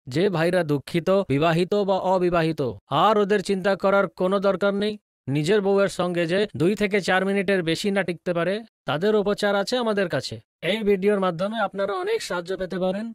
যে ভাইরা দুঃখিত, বিবাহিত বা অবিবাহিত, আর ওদের চিন্তা করার কোনো দরকার নেই। নিজের বউয়ের সঙ্গে যে 2 থেকে 4 মিনিটের বেশি না টিকতে পারে, তাদের উপচার আছে আমাদের কাছে। এই ভিডিওর মাধ্যমে আপনারা অনেক সাহায্য পেতে পারেন।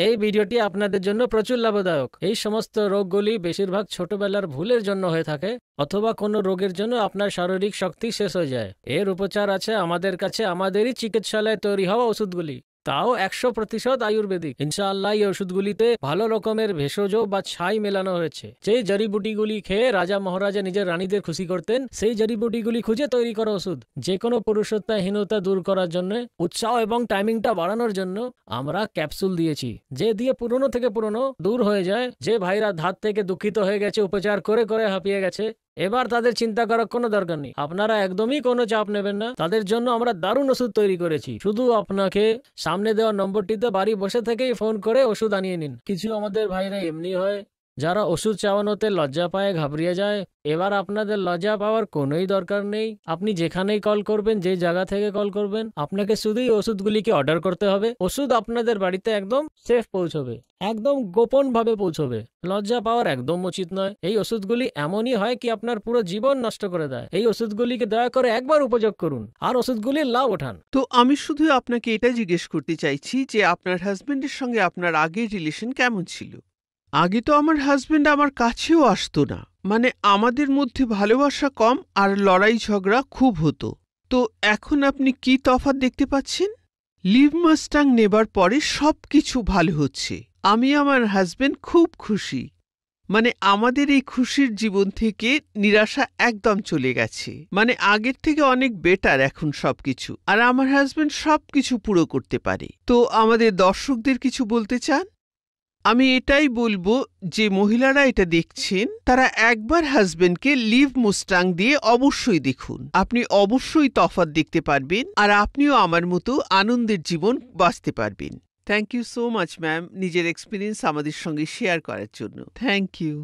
এই ভিডিওটি আপনাদের জন্য প্রচুর লাভদায়ক। এই সমস্ত রোগগুলি বেশিরভাগ ছোটবেলার ভুলের জন্য হয়ে থাকে, অথবা কোনো রোগের জন্য আপনার শারীরিক শক্তি শেষ হয়ে যায়। এর উপচার আছে আমাদের কাছে, আমাদেরই চিকিৎসালয়ে তৈরি হওয়া ওষুধগুলি, তাও 100% আয়ুর্বেদিক। ইনশাআল্লাহ এই ওষুধগুলিতে ভালো রকমের ভেষজ বা ছাই মেলানো হয়েছে। যে জড়িবুটিগুলি খেয়ে রাজা মহারাজা নিজের রানীদের খুশি করতেন, সেই জড়িবুটিগুলি খুঁজে তৈরি করা ওষুধ। যে কোনো পুরুষত্বহীনতা দূর করার জন্য, উৎসাহ এবং টাইমিংটা বাড়ানোর জন্য আমরা ক্যাপসুল দিয়েছি, যে দিয়ে পুরনো থেকে পুরনো দূর হয়ে যায়। যে ভাইরা ধাত থেকে দুঃখিত হয়ে গেছে, উপচার করে করে হাঁপিয়ে গেছে, এবার তাদের চিন্তা করার কোনো দরকার নেই। আপনারা একদমই কোনো চাপ নেবেন না। তাদের জন্য আমরা দারুণ ওষুধ তৈরি করেছি। শুধু আপনাকে সামনে দেওয়া নম্বরটিতে বাড়ি বসে থেকেই ফোন করে ওষুধ আনিয়ে নিন। কিছু আমাদের ভাইরা এমনি হয় যারা ওষুধ চাওয়ানোতে লজ্জা পায়, ঘাবড়িয়ে যায়। এবার আপনাদের লজ্জা পাওয়ার কোনোই দরকার নেই। আপনি যেখানেই কল করবেন, যে জায়গা থেকে কল করবেন, আপনাকে শুধুই ওষুধগুলিকে অর্ডার করতে হবে। ওষুধ আপনাদের বাড়িতে একদম সেফ পৌঁছবে, একদম গোপন ভাবে পৌঁছবে। লজ্জা পাওয়ার একদম উচিত নয়। এই ওষুধগুলি এমনই হয় কি আপনার পুরো জীবন নষ্ট করে দেয়। এই ওষুধগুলিকে দয়া করে একবার উপযোগ করুন আর ওষুধগুলির লাভ ওঠান। তো আমি শুধু আপনাকে এটা জিজ্ঞেস করতে চাইছি যে আপনার হাজবেন্ডের সঙ্গে আপনার আগের রিলেশন কেমন ছিল? আগে তো আমার হাজবেন্ড আমার কাছেও আসতো না, মানে আমাদের মধ্যে ভালোবাসা কম আর লড়াই ঝগড়া খুব হতো। তো এখন আপনি কি তফাৎ দেখতে পাচ্ছেন? লিভ মাস্টাং নেবার পরে সবকিছু ভালো হচ্ছে। আমি আমার হাজবেন্ড খুব খুশি। মানে আমাদের এই খুশির জীবন থেকে নিরাশা একদম চলে গেছে। মানে আগের থেকে অনেক বেটার এখন সবকিছু। আর আমার হাজবেন্ড সবকিছু পুরো করতে পারে। তো আমাদের দর্শকদের কিছু বলতে চান? আমি এটাই বলবো যে মহিলারা এটা দেখছেন, তারা একবার হাজবেন্ডকে লিভ মুস্টাং দিয়ে অবশ্যই দেখুন। আপনি অবশ্যই তফাৎ দেখতে পারবেন আর আপনিও আমার মতো আনন্দের জীবন বাঁচতে পারবেন। Thank you so much ma'am, নিজের এক্সপিরিয়েন্স আমাদের সঙ্গে শেয়ার করার জন্য। Thank you.